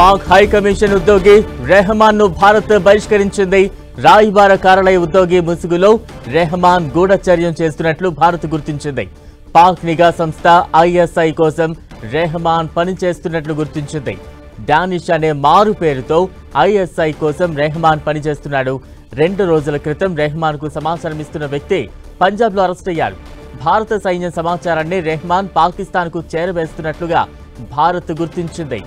Pak high commission ఉద్యోగి రెహమాన్ ను భారత్ బహిష్కరించింది. రాయబార కార్యాలయ ఉద్యోగి ముసుగులో రెహమాన్ గూఢచర్యం చేస్తున్నట్లు భారత్ గుర్తించింది. పాక్ నిఘా సంస్థ ఐఎస్ఐ కోసం రెహమాన్ పనిచేస్తున్నట్లు గుర్తించింది. డానిష్ అనే మారు పేరుతో ఐఎస్ఐ కోసం రెహమాన్ పనిచేస్తున్నాడు. 2 రోజుల క్రితం రెహమాన్ కు సమాచారం ఇస్తున్న వ్యక్తి పంజాబ్ లో అరెస్ట్ అయ్యారు. భారత సైన్యం సమాచారాన్ని రెహమాన్ పాకిస్తాన్ కు చేరవేస్తున్నట్లుగా భారత్ గుర్తించింది.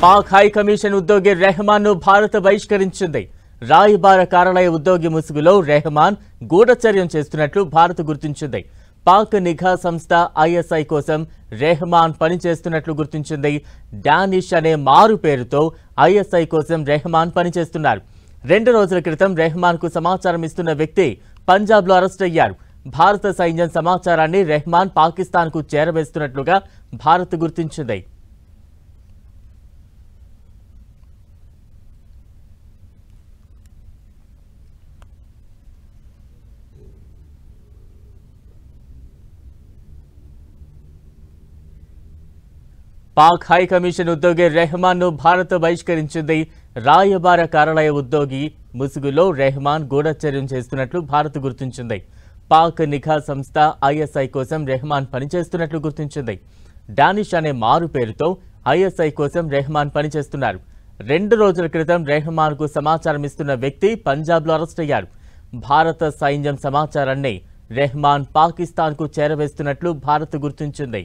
పాక్ హై కమిషన్ ఉద్యోగి రెహమాన్ ను భారత్ బహిష్కరించింది. రాయబార కార్యాలయ ఉద్యోగి ముసుగులో రెహమాన్ గూఢచర్యం చేస్తున్నట్లు భారత్ గుర్తించింది. పాక్ నిఘా సంస్థ ఐఎస్ఐ కోసం రెహమాన్ పనిచేస్తున్నట్లు గుర్తించింది. డానిష్ అనే మారు పేరుతో ఐఎస్ఐ కోసం రెహమాన్ పనిచేస్తున్నారు. 2 రోజుల క్రితం రెహమాన్ కు సమాచారం ఇస్తున్న వ్యక్తి పంజాబ్ లో అరెస్ట్ అయ్యారు. భారత సైన్యం సమాచారాన్ని రెహమాన్ పాకిస్తాన్ కు చేరవేస్తున్నట్లుగా భారత్ గుర్తించింది. పాక్ హై కమిషన్ ఉద్యోగి రెహమాన్ ను భారత్ బహిష్కరించింది. రాయబార కార్యాలయ ఉద్యోగి ముసుగులో రెహమాన్ గూఢచర్యం చేస్తున్నట్లు భారత్ గుర్తించింది. పాక్ నిఘా సంస్థ ఐఎస్ఐ కోసం రెహమాన్ పనిచేస్తున్నట్లు గుర్తించింది. డానిష్ అనే మారు పేరుతో ఐఎస్ఐ కోసం రెహమాన్ పనిచేస్తున్నారు. 2 రోజుల క్రితం రెహమాన్ కు సమాచారం ఇస్తున్న వ్యక్తి పంజాబ్ లో అరెస్ట్ అయ్యారు. భారత సైన్యం సమాచారాన్ని రెహమాన్ పాకిస్తాన్ కు చేరవేస్తున్నట్లు భారత్ గుర్తించింది.